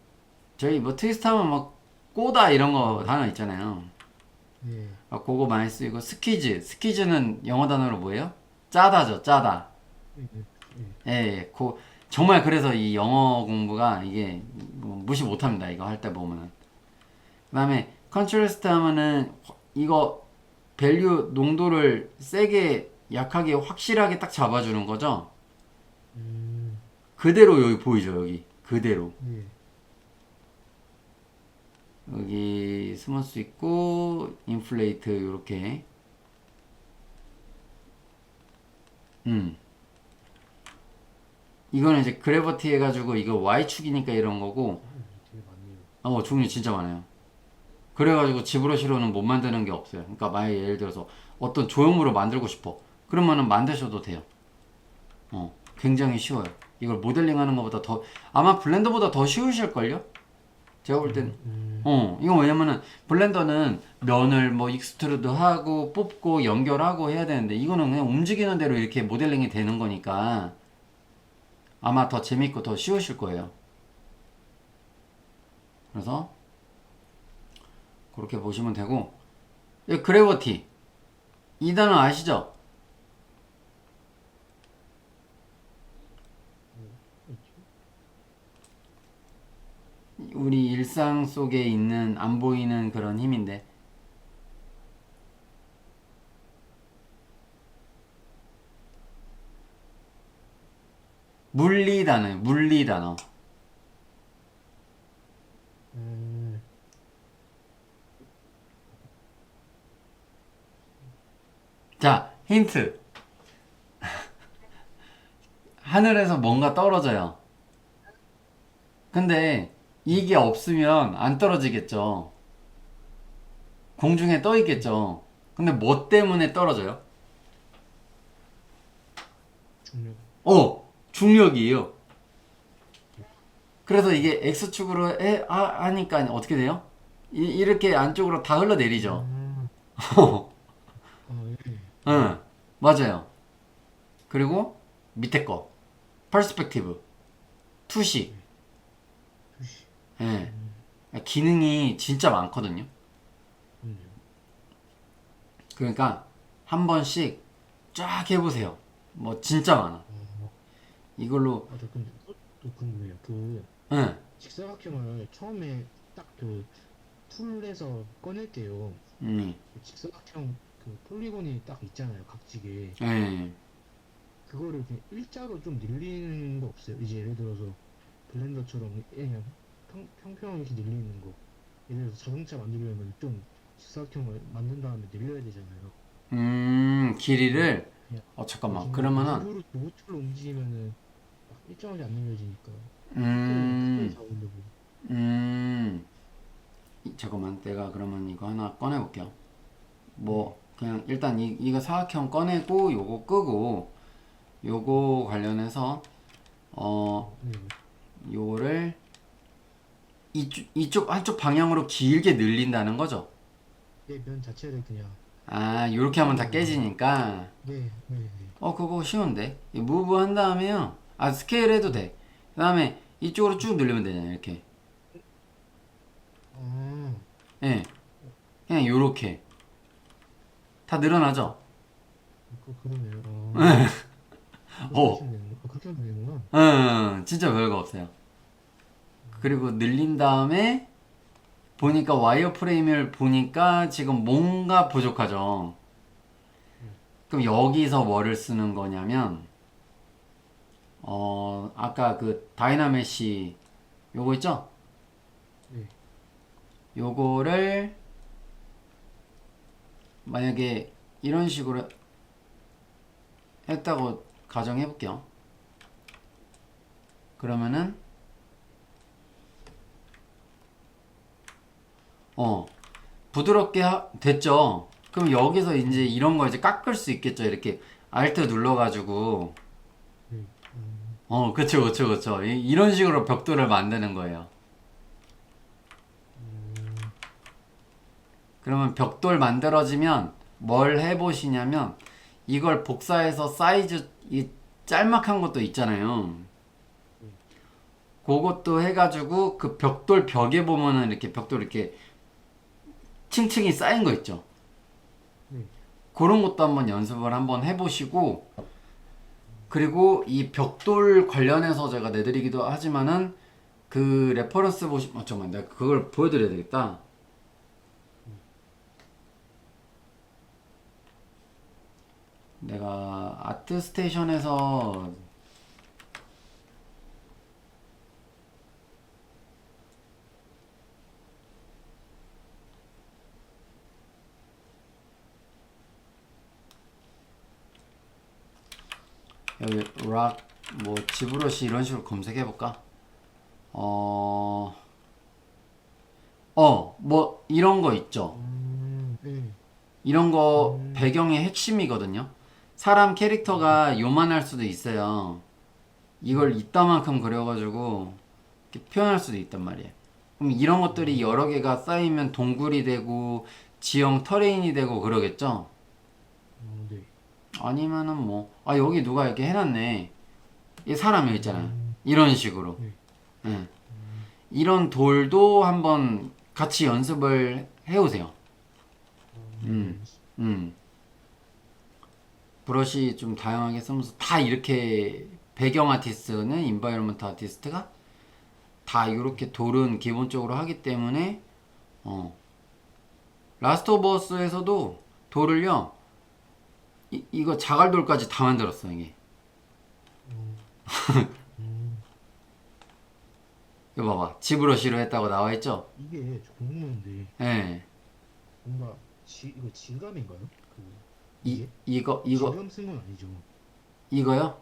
저희 뭐 트위스트 하면 막 꼬다 이런 거 단어 있잖아요. 네. 그거 많이 쓰이고 스퀴즈는 영어 단어로 뭐예요? 짜다죠, 짜다. 네. 네. 예, 예. 정말 그래서 이 영어 공부가 이게 뭐 무시 못합니다. 이거 할 때 보면은. 그다음에 컨트라스트 하면은 이거 밸류 농도를 세게 약하게 확실하게 딱 잡아주는 거죠. 음. 그대로 여기 보이죠, 여기 그대로. 네. 여기 스머스 있고 인플레이트 요렇게. 이거는 이제 그래버티 해가지고 이거 Y축이니까 이런 거고. 되게 많네요. 종류 진짜 많아요. 그래가지고 지브러시로는 못 만드는 게 없어요. 그러니까 만약에 예를 들어서 어떤 조형물을 만들고 싶어. 그러면은 만드셔도 돼요. 굉장히 쉬워요. 이걸 모델링 하는 것보다 아마 블렌더보다 더 쉬우실걸요? 제가 볼 땐. 이거 왜냐면은 블렌더는 면을 뭐 익스트루드 하고 뽑고 연결하고 해야 되는데 이거는 그냥 움직이는 대로 이렇게 모델링이 되는 거니까 아마 더 재밌고 더 쉬우실 거예요. 그래서 그렇게 보시면 되고, 그래버티 이 단어 아시죠? 우리 일상 속에 있는 안 보이는 그런 힘인데, 물리 단어예요. 물리 단어. 자, 힌트. 하늘에서 뭔가 떨어져요. 근데 이게 없으면 안 떨어지겠죠. 공중에 떠 있겠죠. 근데 뭐 때문에 떨어져요? 중력. 중력이에요. 그래서 이게 X축으로 하니까 어떻게 돼요? 이렇게 안쪽으로 다 흘러내리죠. 예. 응, 맞아요. 그리고 밑에 거. 퍼스펙티브. 투시. 표시. 예. 기능이 진짜 많거든요. 그러니까 한 번씩 쫙 해보세요. 뭐 진짜 많아. 이걸로. 저 근데 또 궁금해요. 예. 직사각형을 처음에 딱 툴에서 꺼낼 때요. 직사각형 폴리곤이 딱 있잖아요. 각지게. 예. 그거를 그냥 일자로 좀 늘리는 거 없어요? 이제 예를 들어서 블렌더처럼 그냥 평평하게 이렇게 늘리는 거. 예를 들어서 자동차 만들려면 좀 직사각형을 만든 다음에 늘려야 되잖아요. 길이를. 그냥 잠깐만. 그러면은. 로봇으로 움직이면은 막 일정하게 안 늘려지니까. 음, 잡으려고. 잠깐만. 내가 그러면 이거 하나 꺼내볼게요. 뭐, 그냥 일단 이거 사각형 꺼내고, 요거 끄고, 요거 관련해서, 네. 요거를 이쪽 한쪽 방향으로 길게 늘린다는 거죠. 네, 면 자체를 그냥. 요렇게 하면 다 깨지니까. 네, 네, 네. 그거 쉬운데. 무브 한 다음에요. 스케일 해도 돼. 그 다음에 이쪽으로 쭉 늘리면 되잖아요, 이렇게. 아, 예. 그냥 요렇게. 다 늘어나죠? 그러네요. 오. 그렇게 하면 되는구나. 진짜 별거 없어요. 그리고 늘린 다음에 보니까 와이어 프레임을 보니까 지금 뭔가 부족하죠. 그럼 여기서 뭐를 쓰는 거냐면, 아까 그 다이나메시 요거 있죠? 네. 요거를 만약에 이런 식으로 했다고 가정해 볼게요. 그러면은 부드럽게 됐죠. 그럼 여기서 이제 이런 거 이제 깎을 수 있겠죠. 이렇게 Alt 눌러가지고. 네. 그쵸, 그쵸, 그쵸. 이런 식으로 벽돌을 만드는 거예요. 그러면 벽돌 만들어지면 뭘 해보시냐면 이걸 복사해서 사이즈 이 짤막한 것도 있잖아요. 그것도 해가지고 그 벽돌 벽에 보면은 이렇게 벽돌 이렇게 층층이 쌓인 거 있죠. 네. 그런 것도 한번 연습을 한번 해보시고, 그리고 이 벽돌 관련해서 제가 내드리기도 하지만은 그 레퍼런스 잠깐만, 내가 그걸 보여드려야 되겠다. 내가 아트스테이션에서 여기 락 뭐 지브러시 이런 식으로 검색해볼까? 뭐 이런 거 있죠. 네. 이런 거 배경의 핵심이거든요. 사람 캐릭터가 요만할 수도 있어요. 이걸 이따만큼 그려가지고 이렇게 표현할 수도 있단 말이에요. 그럼 이런 것들이 여러 개가 쌓이면 동굴이 되고 지형 터레인이 되고 그러겠죠. 네. 아니면은 뭐 여기 누가 이렇게 해놨네. 이 사람이 있잖아요. 이런 식으로. 네. 예. 이런 돌도 한번 같이 연습을 해오세요. 음. 브러쉬 좀 다양하게 쓰면서 다 이렇게 배경 아티스트는 인바이러먼트 아티스트가 다 이렇게 돌은 기본적으로 하기 때문에 라스트 오브 어스에서도 돌을요 이거 자갈돌까지 다 만들었어 이게. 이거 봐봐 지브러쉬로 했다고 나와있죠. 이게 저 궁금한데 예. 뭔가 이거 질감인가요? 그 이거 질감 쓴 건 아니죠? 이거요?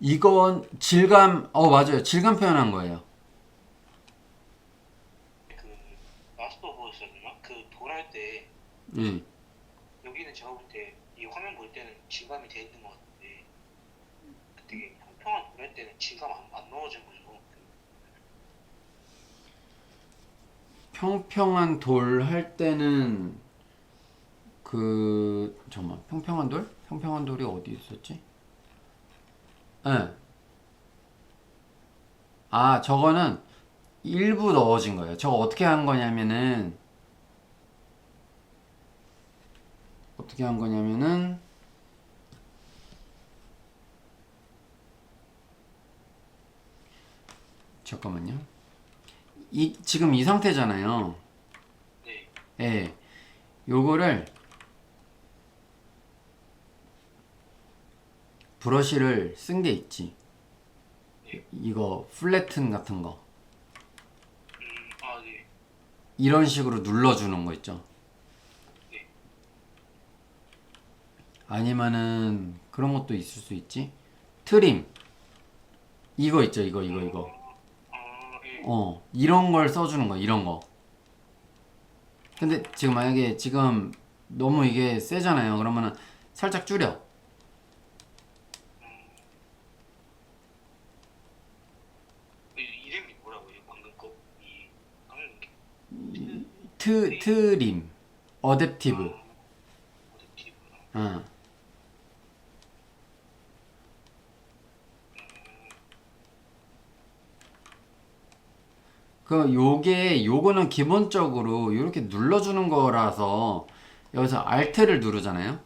이건 질감 맞아요 질감 표현한 거예요. 그 라스트 오브 어스였나? 그 돌할 때 예. 여기는 제가 볼 때 이 화면 볼 때는 질감이 돼 있는 것 같은데 되게 평평한 돌할 때는 질감 안 넣어진 거죠. 평평한 돌 할 때는 잠깐만 평평한 돌? 평평한 돌이 어디 있었지? 예. 저거는 일부 넣어진 거예요. 저거 어떻게 한 거냐면은 잠깐만요. 지금 이 상태잖아요. 네. 예. 요거를 브러쉬를 쓴 게 있지. 이거 플래튼 같은 거. 네. 이런 식으로 눌러주는 거 있죠. 네. 아니면은 그런 것도 있을 수 있지. 트림. 이거 있죠. 이거. 네. 이런 걸 써주는 거. 이런 거. 근데 지금 만약에 지금 너무 이게 세잖아요. 그러면은 살짝 줄여. 이름이 뭐라고요? 방금 거? 이 방금 게 트림. 어댑티브. 어댑티브. 어. 요거는 기본적으로 이렇게 눌러주는 거라서 여기서 Alt를 누르잖아요.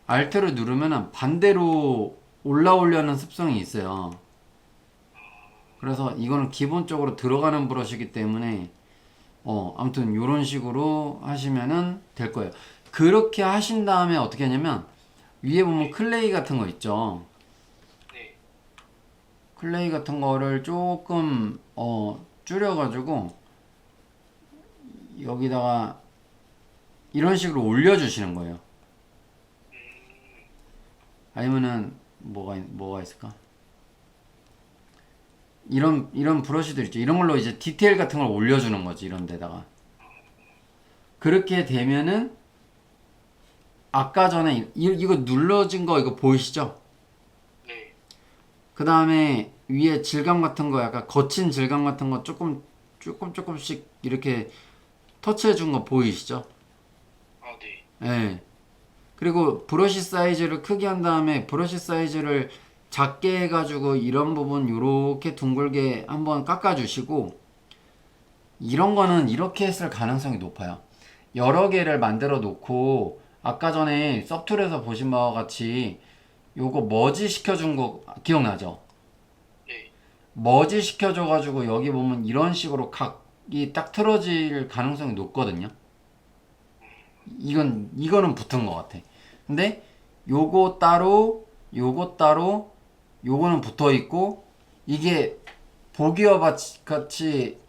Alt를 누르면은 반대로 올라오려는 습성이 있어요. 그래서 이거는 기본적으로 들어가는 브러쉬이기 때문에 아무튼 요런 식으로 하시면은 될 거예요. 그렇게 하신 다음에 어떻게 하냐면 위에 보면 클레이 같은 거 있죠. 네. 클레이 같은 거를 조금 줄여가지고 여기다가 이런 식으로 올려주시는 거예요. 아니면은 뭐가 있을까? 이런 브러쉬들 있죠. 이런 걸로 이제 디테일 같은 걸 올려주는 거지. 이런 데다가. 그렇게 되면은 아까 전에 이거 눌러진 거 이거 보이시죠? 네. 그 다음에 위에 질감 같은 거 약간 거친 질감 같은 거 조금씩 이렇게 터치해 준 거 보이시죠? 네. 예. 그리고 브러쉬 사이즈를 크게 한 다음에 브러쉬 사이즈를 작게 해가지고 이런 부분 요렇게 둥글게 한번 깎아주시고, 이런 거는 이렇게 했을 가능성이 높아요. 여러 개를 만들어 놓고 아까 전에 서툴에서 보신 바와 같이 요거 머지 시켜준 거 기억나죠? 네. 머지 시켜줘가지고 여기 보면 이런 식으로 각이 딱 틀어질 가능성이 높거든요. 이거는 붙은 것 같아. 근데 요거 따로, 요거 따로, 요거는 붙어 있고, 이게 보기와 같이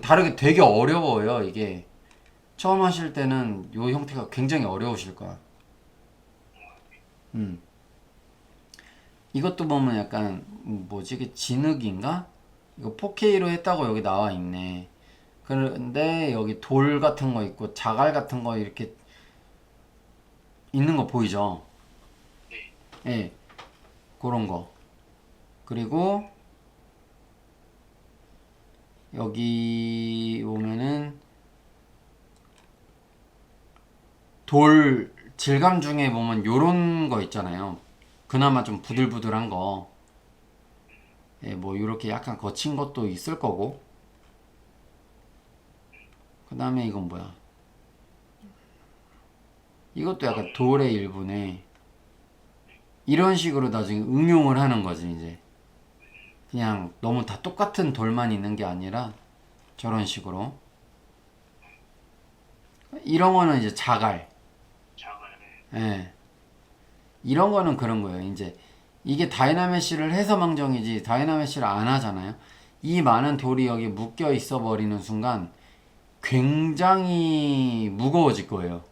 다르게 되게 어려워요. 이게 처음 하실 때는 요 형태가 굉장히 어려우실 거야. 이것도 보면 약간 뭐지, 이게 진흙인가? 이거 4K로 했다고 여기 나와 있네. 그런데 여기 돌 같은 거 있고 자갈 같은 거 이렇게 있는 거 보이죠? 예, 그런 거. 그리고 여기 보면은 돌 질감 중에 보면 요런 거 있잖아요. 그나마 좀 부들부들한 거. 예, 뭐 요렇게 약간 거친 것도 있을 거고. 그 다음에 이건 뭐야? 이것도 약간 돌의 일부네. 이런 식으로 나중에 응용을 하는 거지, 이제. 그냥 너무 다 똑같은 돌만 있는 게 아니라 저런 식으로. 이런 거는 이제 자갈. 예. 이런 거는 그런 거예요. 이제 이게 다이나메시를 해서 망정이지 다이나메시를 안 하잖아요. 이 많은 돌이 여기 묶여 있어 버리는 순간 굉장히 무거워질 거예요.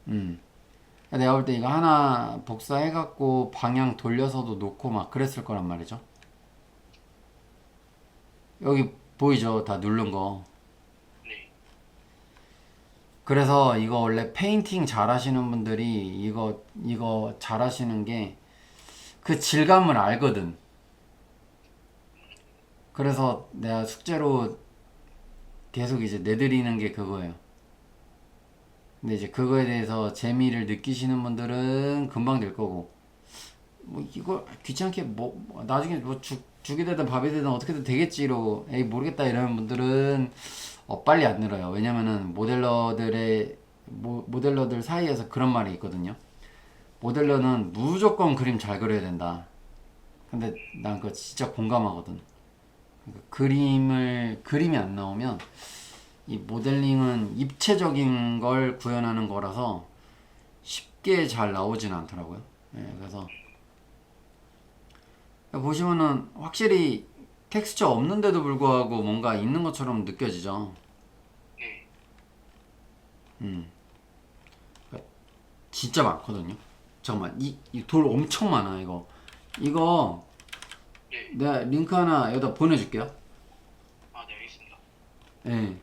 내가 볼 때 이거 하나 복사해갖고 방향 돌려서도 놓고 막 그랬을 거란 말이죠. 여기 보이죠? 다 누른 거. 네. 그래서 이거 원래 페인팅 잘 하시는 분들이 이거 잘 하시는 게 그 질감을 알거든. 그래서 내가 숙제로 계속 이제 내드리는 게 그거예요. 근데 이제 그거에 대해서 재미를 느끼시는 분들은 금방 될 거고, 뭐 이거 귀찮게 뭐 나중에 뭐 죽이 되든 밥이 되든 어떻게든 되겠지로 에이 모르겠다 이러는 분들은 빨리 안 늘어요. 왜냐면은 모델러들 사이에서 그런 말이 있거든요. 모델러는 무조건 그림 잘 그려야 된다. 근데 난 그거 진짜 공감하거든. 그러니까 그림이 안 나오면 이 모델링은 입체적인 걸 구현하는 거라서 쉽게 잘 나오진 않더라고요. 예, 그래서 보시면은 확실히 텍스처 없는데도 불구하고 뭔가 있는 것처럼 느껴지죠. 네. 그러니까 진짜 많거든요. 잠깐만, 이 돌 엄청 많아, 이거 네. 내가 링크 하나 여기다 보내줄게요. 아, 네, 알겠습니다. 예.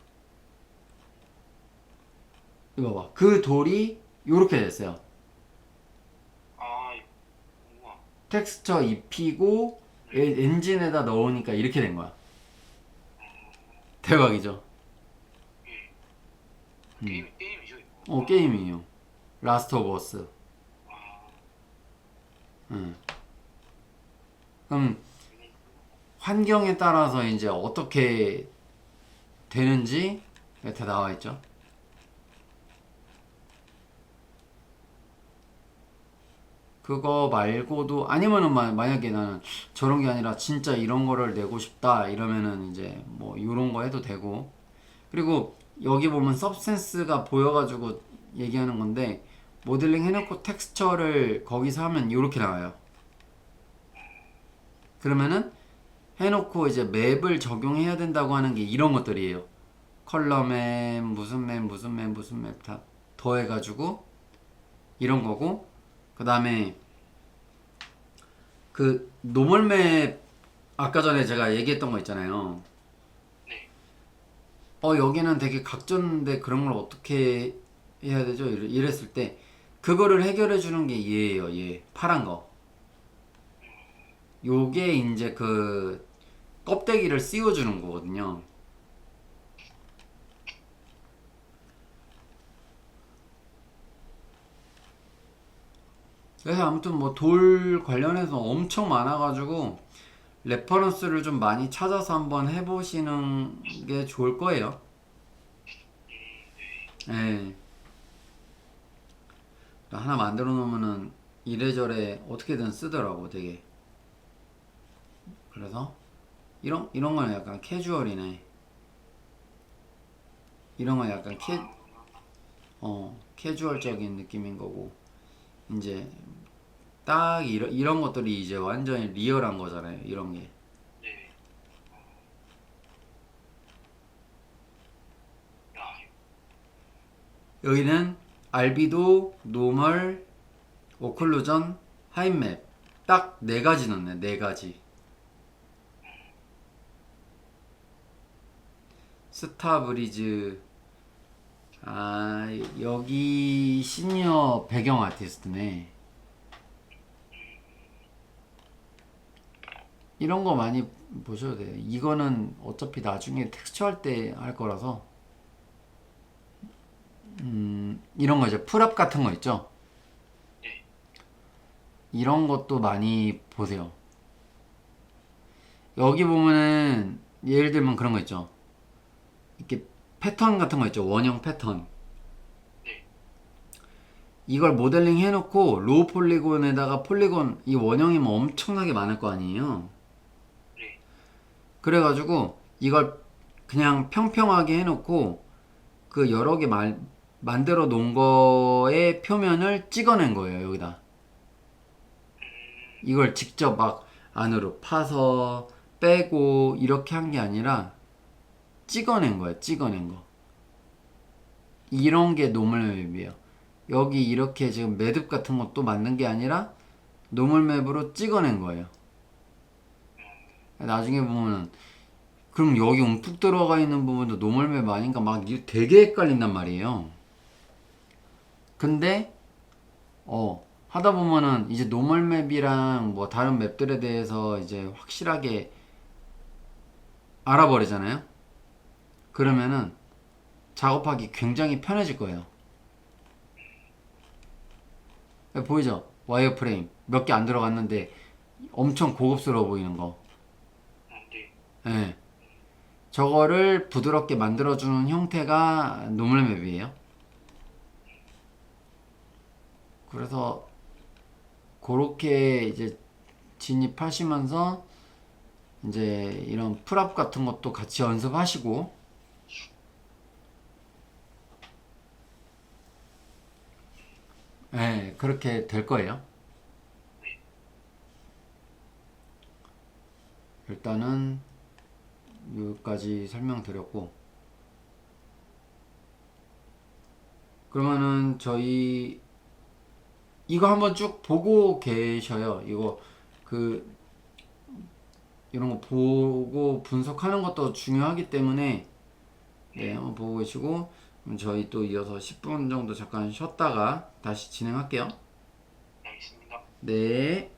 이거 봐. 그 돌이 요렇게 됐어요. 아, 우와. 텍스처 입히고 엔진에다 넣으니까 이렇게 된 거야. 대박이죠? 게임이죠, 이거. 게임이에요. 라스트 오브 어스. 아, 그럼 환경에 따라서 이제 어떻게 되는지 다 나와 있죠. 그거 말고도 아니면은 만약에 나는 저런 게 아니라 진짜 이런 거를 내고 싶다 이러면은 이제 뭐 이런 거 해도 되고. 그리고 여기 보면 서브센스가 보여가지고 얘기하는 건데, 모델링 해놓고 텍스처를 거기서 하면 이렇게 나와요. 그러면은 해놓고 이제 맵을 적용해야 된다고 하는 게 이런 것들이에요. 컬러 맵, 무슨 맵, 무슨 맵, 무슨 맵 다 더해가지고 이런 거고, 그 다음에 그 노멀 맵 아까 전에 제가 얘기했던 거 있잖아요. 네. 여기는 되게 각졌는데 그런 걸 어떻게 해야 되죠? 이랬을 때 그거를 해결해 주는 게 얘예요. 얘 파란 거. 요게 이제 그 껍데기를 씌워 주는 거거든요. 그래서 아무튼 뭐 돌 관련해서 엄청 많아가지고 레퍼런스를 좀 많이 찾아서 한번 해보시는 게 좋을 거예요. 예. 하나 만들어 놓으면은 이래저래 어떻게든 쓰더라고 되게. 그래서 이런 거는 약간 캐주얼이네. 이런 건 약간 캐주얼적인 느낌인 거고, 이제 딱 이런 것들이 이제 완전히 리얼한 거잖아요. 이런 게. 네. 야, 여기는 알비도, 노멀, 오클루전, 하이맵 딱 네 가지 넣네. 네 가지. 스타 브리즈. 아, 여기 시니어 배경 아티스트네. 이런 거 많이 보셔도 돼요. 이거는 어차피 나중에 텍스처 할 때 할 거라서. 이런 거 이제 풀업 같은 거 있죠? 네. 이런 것도 많이 보세요. 여기 보면은 예를 들면 그런 거 있죠. 이렇게 패턴 같은 거 있죠. 원형 패턴. 네. 이걸 모델링 해놓고 로우 폴리곤에다가 폴리곤 이 원형이면 엄청나게 많을 거 아니에요. 네. 그래가지고 이걸 그냥 평평하게 해놓고 그 여러 개 만들어 놓은 거의 표면을 찍어낸 거예요. 여기다. 이걸 직접 막 안으로 파서 빼고 이렇게 한 게 아니라 찍어낸 거예요. 찍어낸 거. 이런 게 노멀맵이에요. 여기 이렇게 지금 매듭 같은 것도 만든 게 아니라 노멀맵으로 찍어낸 거예요. 나중에 보면은 그럼 여기 움푹 들어가 있는 부분도 노멀맵 아닌가 막 되게 헷갈린단 말이에요. 근데 하다 보면은 이제 노멀맵이랑 뭐 다른 맵들에 대해서 이제 확실하게 알아버리잖아요. 그러면은 작업하기 굉장히 편해질 거예요. 보이죠? 와이어프레임 몇 개 안 들어갔는데 엄청 고급스러워 보이는 거. 네. 예. 저거를 부드럽게 만들어주는 형태가 노멀맵이에요. 그래서 그렇게 이제 진입하시면서 이제 이런 풀업 같은 것도 같이 연습하시고, 예, 그렇게 될 거예요. 일단은 여기까지 설명드렸고, 그러면은 저희 이거 한번 쭉 보고 계셔요. 이거 그 이런 거 보고 분석하는 것도 중요하기 때문에 네, 한번 보고 계시고, 그럼 저희 또 이어서 10분 정도 잠깐 쉬었다가 다시 진행할게요. 알겠습니다. 네.